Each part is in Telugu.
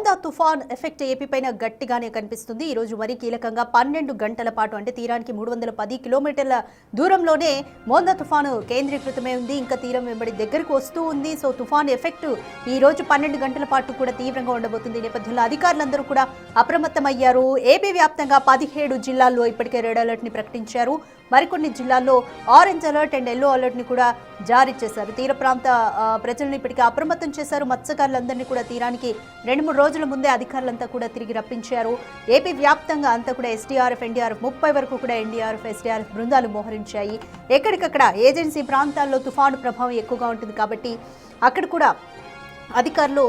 మోందా తుఫాన్ ఎఫెక్ట్ ఏపీ పైన గట్టిగానే కనిపిస్తుంది. ఈ రోజు మరీ కీలకంగా 12 గంటల పాటు అంటే తీరానికి 310 కిలోమీటర్ల దూరంలోనే మోందా తుఫాను కేంద్రీకృతమై ఉంది. ఇంకా తీరం వెంబడి దగ్గరకు వస్తూ ఉంది. సో తుఫాన్ ఎఫెక్ట్ ఈ రోజు 12 గంటల పాటు కూడా తీవ్రంగా ఉండబోతుంది. ఈ నేపథ్యంలో అధికారులందరూ కూడా అప్రమత్తమయ్యారు. ఏపీ వ్యాప్తంగా 17 జిల్లాల్లో ఇప్పటికే రెడ్ అలర్ట్ ని ప్రకటించారు. మరికొన్ని జిల్లాల్లో orange alert and yellow alert ని కూడా జారీ చేశారు. తీర ప్రాంత ప్రజలను ఇప్పటికే అప్రమత్తం చేశారు. మత్స్యకారులందరినీ కూడా తీరానికి 2-3 రోజుల ముందే అధికారులంతా కూడా తిరిగి రప్పించారు. ఏపీ వ్యాప్తంగా అంతా కూడా ఎస్డీఆర్ఎఫ్, ఎన్డీఆర్ఎఫ్ 30 వరకు కూడా ఎన్డీఆర్ఎఫ్, ఎస్డీఆర్ఎఫ్ బృందాలు మోహరించాయి. ఎక్కడికక్కడ ఏజెన్సీ ప్రాంతాల్లో తుఫాను ప్రభావం ఎక్కువగా ఉంటుంది కాబట్టి అక్కడ కూడా అధికారులు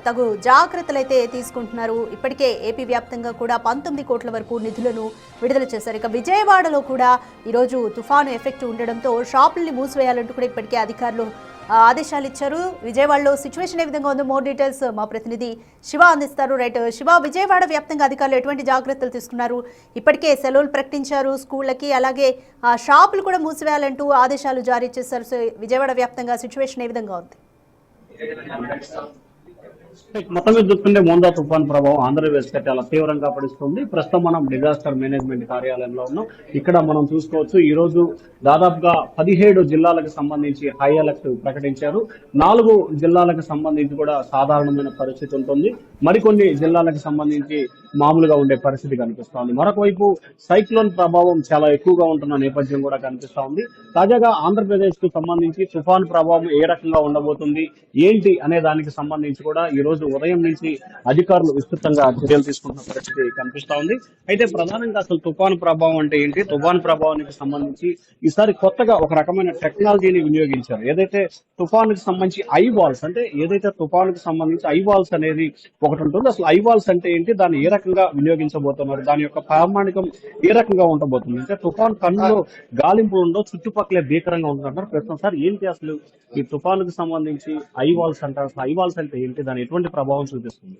తగు జాగ్రత్తలు అయితే తీసుకుంటున్నారు. ఇప్పటికే ఏపీ వ్యాప్తంగా కూడా 19 కోట్ల వరకు నిధులను విడుదల చేశారు. ఇక విజయవాడలో కూడా ఈరోజు తుఫాను ఎఫెక్ట్ ఉండడంతో షాపుల్ని మూసివేయాలంటూ కూడా ఇప్పటికే అధికారులు ఆదేశాలు ఇచ్చారు. విజయవాడలో సిచ్యువేషన్ ఏ విధంగా ఉందో మోర్ డీటెయిల్స్ మా ప్రతినిధి శివ అందిస్తారు. రైట్ శివ, విజయవాడ వ్యాప్తంగా అధికారులు ఎటువంటి జాగ్రత్తలు తీసుకున్నారు? ఇప్పటికే సెలవులు ప్రకటించారు స్కూళ్ళకి, అలాగే షాపులు కూడా మూసివేయాలంటూ ఆదేశాలు జారీ చేశారు. సో విజయవాడ వ్యాప్తంగా సిచ్యువేషన్ ఏ విధంగా ఉంది? మొత్తం మీద చూసుకుంటే మోందా తుఫాన్ ప్రభావం ఆంధ్రప్రదేశ్ కి చాలా తీవ్రంగా పడుతుంది. ప్రస్తుతం మనం డిజాస్టర్ మేనేజ్మెంట్ కార్యాలయంలో ఉన్నాం. ఇక్కడ మనం చూసుకోవచ్చు ఈ రోజు దాదాపుగా 17 జిల్లాలకు సంబంధించి హై అలర్ట్ ప్రకటించారు. 4 జిల్లాలకు సంబంధించి కూడా సాధారణమైన పరిస్థితి ఉంటుంది. మరికొన్ని జిల్లాలకు సంబంధించి మామూలుగా ఉండే పరిస్థితి కనిపిస్తోంది. మరొక వైపు సైక్లోన్ ప్రభావం చాలా ఎక్కువగా ఉంటున్న నేపథ్యం కూడా కనిపిస్తా ఉంది. తాజాగా ఆంధ్రప్రదేశ్ కు సంబంధించి తుఫాన్ ప్రభావం ఏ రకంగా ఉండబోతుంది ఏంటి అనే దానికి సంబంధించి కూడా ఈ రోజు ఉదయం నుంచి అధికారులు విస్తృతంగా చర్యలు తీసుకుంటున్న పరిస్థితి కనిపిస్తా ఉంది. అయితే ప్రధానంగా అసలు తుఫాను ప్రభావం అంటే ఏంటి, తుఫాను ప్రభావానికి సంబంధించి ఈసారి కొత్తగా ఒక రకమైన టెక్నాలజీని వినియోగించారు. ఏదైతే తుఫానుకి సంబంధించి ఐవాల్స్ అంటే ఏదైతే తుఫానుకి సంబంధించి ఐవాల్స్ అనేది ఒకటి ఉంటుంది. అసలు ఐవాల్స్ అంటే ఏంటి, దాన్ని ఏ రకంగా వినియోగించబోతున్నారు, దాని యొక్క ప్రామాణికం ఏ రకంగా ఉండబోతుంది, అంటే తుఫాన్ కన్నులో గాలింపులు ఉండో చుట్టుపక్కలే భీకరంగా ఉంటున్నారు. ప్రస్తుతం సార్ ఏంటి అసలు ఈ తుఫానుకు సంబంధించి ఐవాల్స్ అంటారు, అసలు ఐవాల్స్ అంటే ఏంటి, దాని ఎటువంటి ప్రభావం చూపిస్తుంది?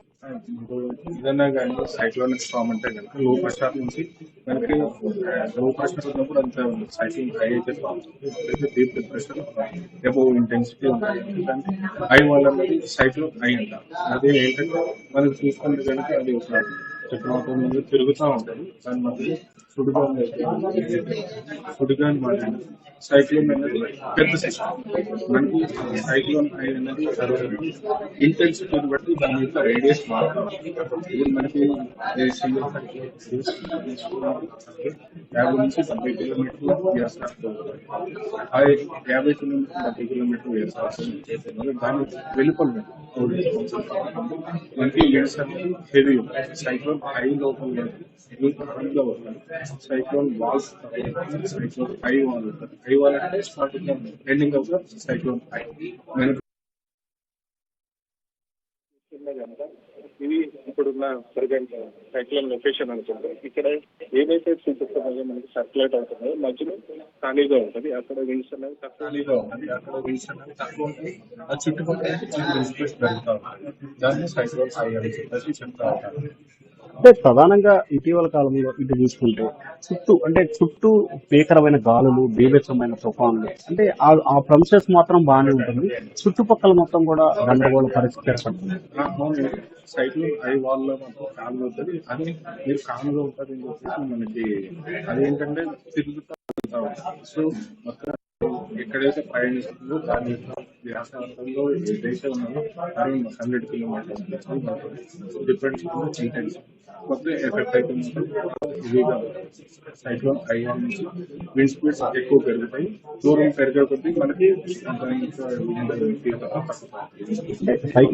ఏదైనా కానీ సైక్లోనిక్ స్టార్మ్ అంటే కనుక లో ప్రెషర్ నుంచి మనకి లో ప్రెషర్ ఉన్నప్పుడు అంత సైక్లోన్ హై అయితే డీప్ ప్రెషర్ అబోవ్ ఇంటెన్సిటీ ఉంటాయి. ఎందుకంటే హై వల్ల సైక్లోన్ హై అంటారు. అదే ఏంటంటే మనం చూసుకుంటే కనుక అది ఒక చక్రవాతం మీద తిరుగుతూ ఉంటుంది. దాని మధ్య సుడిగాలి మాట సైక్లోన్ అనేది పెద్ద సిస్టమ్. మనకి సైక్లోన్ హై అనేది ఇంటెన్సిటీని బట్టి దాని యొక్క రేడియస్ మారుతుంది. ఇది మనకి 50 నుంచి 70 కిలోమీటర్లు వ్యాసార్థం, 50 కిలోమీటర్లు 30 కిలోమీటర్లు వ్యాసార్థం. దాని వెలుపల మనకి వేసవి హెవీ సైక్లోన్ హై లోపల cyclone walls, cyclone high wall ఉంటుంది. హై వాల్ అంటే starting ending of the cyclone high. ఇది ఇప్పుడున్న ప్రజెంట్ సైక్లోన్ లొకేషన్ అనుకుంటే ఇక్కడ ఏదైతే చూపిస్తున్నాయో మనకి సర్క్యులేట్ అవుతుందో మధ్యలో ఖాళీగా ఉంటుంది. అక్కడ విండ్స్ అనేది ఖాళీగా ఉంటుంది. అక్కడ విండ్స్ అనేది తక్కువ ఉంటుంది. ఆ చుట్టుపక్కల జరుగుతూ ఉంటుంది. దాన్ని సైక్లోన్ హై అని చెప్పేసి చెప్తా ఉంటారు. అంటే ప్రధానంగా ఇటీవల కాలంలో ఇటు చూసుకుంటే చుట్టూ భీకరమైన గాలులు, బీభత్సమైన తుఫాన్లు, అంటే ఆ ప్రమిసెస్ మాత్రం బాగానే ఉంటుంది, చుట్టుపక్కల మొత్తం కూడా గందరగోళ పరిస్థితి ఏర్పడుతుంది. సైక్లోన్ హై వాల్ లో మాత్రం కాలు ఉంటుంది. అది మీరు కాలుగా ఉంటుంది అని చెప్పేసి మనకి అదేంటంటే తిరుగుతూ ఉంటాం. సో మొత్తం ఎక్కడైతే ప్రయాణిస్తుందో దాని యొక్క వ్యాసార్థంలో ఏదైతే ఉన్నదో అరౌండ్ 100 కిలోమీటర్స్ డిఫరెంట్ ఇంటెన్స్ మొత్తం ఎఫెక్ట్ అయితే ఇదిగా సైక్లోన్ హై నుంచి విండ్ స్పీడ్స్ ఎక్కువ పెరుగుతాయి. దూరం పెరిగే కొద్దీ మనకి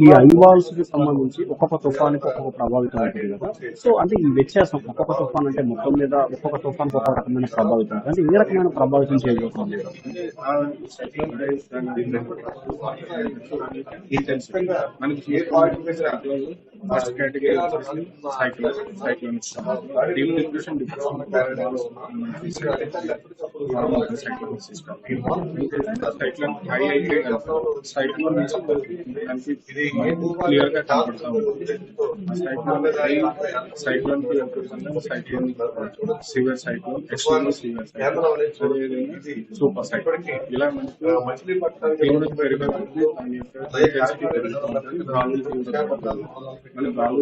ఈ ఐవాల్స్ కి సంబంధించి ఒక్కొక్క తుఫానికి ఒక్కొక్క ప్రభావితం అవుతుంది కదా. సో అంటే ఈ వ్యత్యాసం ఒక్కొక్క తుఫాన్ అంటే మొత్తం మీద ఒక్కొక్క తుఫానికి ఒక్కొక్క రకమైన ప్రభావితం, అంటే ఏ రకమైన ప్రభావితం చేయబోతుంది? మనకి first category cyclonic deep depression cyclonic system. Cyclone high అయితే సైక్లోన్ నుంచి క్లియర్ గా కనపడతా ఉంటుంది. Cyclone severe cyclone, extremely severe cyclone, super cyclone, ఇలా మంచి తీవ్రత పెరిగేందుకు దాని యొక్క intensity పెరుగుతూ ఉంటుంది. గాలులు తీవ్రత పడుతుంది. మళ్ళీ గాలులు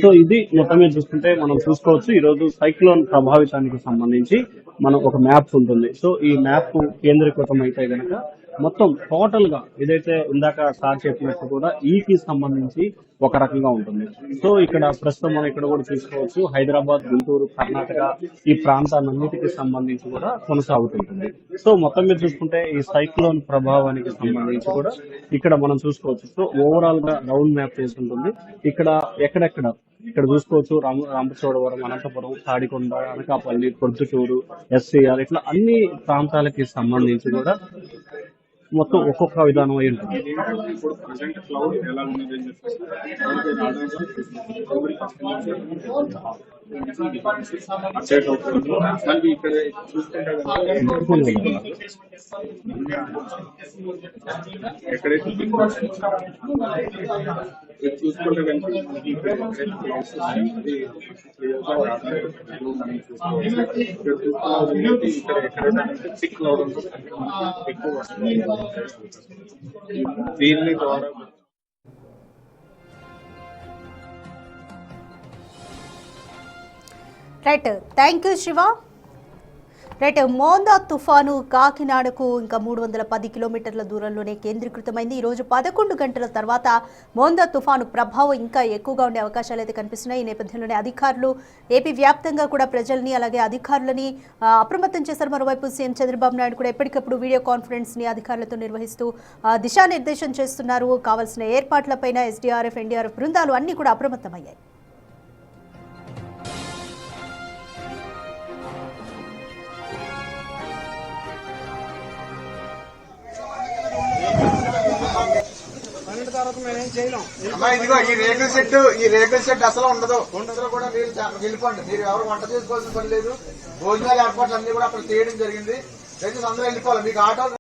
సో ఇది మొత్తం మీద చూసుకుంటే మనం చూసుకోవచ్చు ఈ రోజు సైక్లోన్ ప్రభావితానికి సంబంధించి మనం ఒక మ్యాప్ ఉంటుంది. సో ఈ మ్యాప్ కేంద్రీకృతం అయితే గనక మొత్తం టోటల్ గా ఏదైతే ఇందాక సార్ చెప్పినట్టు కూడా ఈకి సంబంధించి ఒక రకంగా ఉంటుంది. సో ఇక్కడ ప్రస్తుతం మనం ఇక్కడ కూడా చూసుకోవచ్చు హైదరాబాద్, గుంటూరు, కర్ణాటక ఈ ప్రాంతాలన్నిటికీ సంబంధించి కూడా కొనసాగుతుంటుంది. సో మొత్తం మీద చూసుకుంటే ఈ సైక్లోన్ ప్రభావానికి సంబంధించి కూడా ఇక్కడ మనం చూసుకోవచ్చు. సో ఓవరాల్ గా రౌండ్ మ్యాప్ చేసుకుంటుంది. ఇక్కడ ఎక్కడెక్కడ ఇక్కడ చూసుకోవచ్చు రామచోడవరం, అనంతపురం, తాడికొండ, అనకాపల్లి, పొద్దుటూరు, ఎస్సీఆర్ ఇట్లా అన్ని ప్రాంతాలకి సంబంధించి కూడా మొత్తం ఒక్కొక్క విధానం అయి ఉంటుంది. ఇప్పుడు ప్రజెంట్ క్లౌడ్ ఎలా ఉన్నది అని చెప్పేసి అప్డేట్ అవుతుంది. మళ్ళీ ఇక్కడ చూసుకుంటే ఎక్కడైతే చూసుకుంటే ఇక్కడ ఎక్కడైతే థిక్ క్లౌడ్ ఉంటుంది ఎక్కువ వస్తుంది. దీని ద్వారా right, thank you Shiva. Right, Montha తుఫాను కాకినాడకు ఇంకా 310 కిలోమీటర్ల దూరంలోనే కేంద్రీకృతమైంది. ఈరోజు 11 గంటల తర్వాత మోందా తుఫాను ప్రభావం ఇంకా ఎక్కువగా ఉండే అవకాశాలు అయితే కనిపిస్తున్నాయి. ఈ నేపథ్యంలోనే అధికారులు ఏపీ వ్యాప్తంగా కూడా ప్రజల్ని అలాగే అధికారులని అప్రమత్తం చేశారు. మరోవైపు సీఎం చంద్రబాబు నాయుడు కూడా ఎప్పటికప్పుడు వీడియో కాన్ఫరెన్స్ని అధికారులతో నిర్వహిస్తూ దిశానిర్దేశం చేస్తున్నారు. కావాల్సిన ఏర్పాట్లపైన ఎస్డీఆర్ఎఫ్, ఎన్డీఆర్ఎఫ్ బృందాలు అన్నీ కూడా అప్రమత్తమయ్యాయి. ఇదిగో ఈ రేకుల సెట్ అసలు ఉండదు కూడా మీరు వెళ్ళిపోండి. మీరు ఎవరు వంట చేసుకోవాల్సిన పని లేదు. భోజనాల ఏర్పాట్లు అన్ని కూడా అక్కడ చేయడం జరిగింది. దయచేసి అందరూ వెళ్ళిపోవాలి. మీకు ఆటో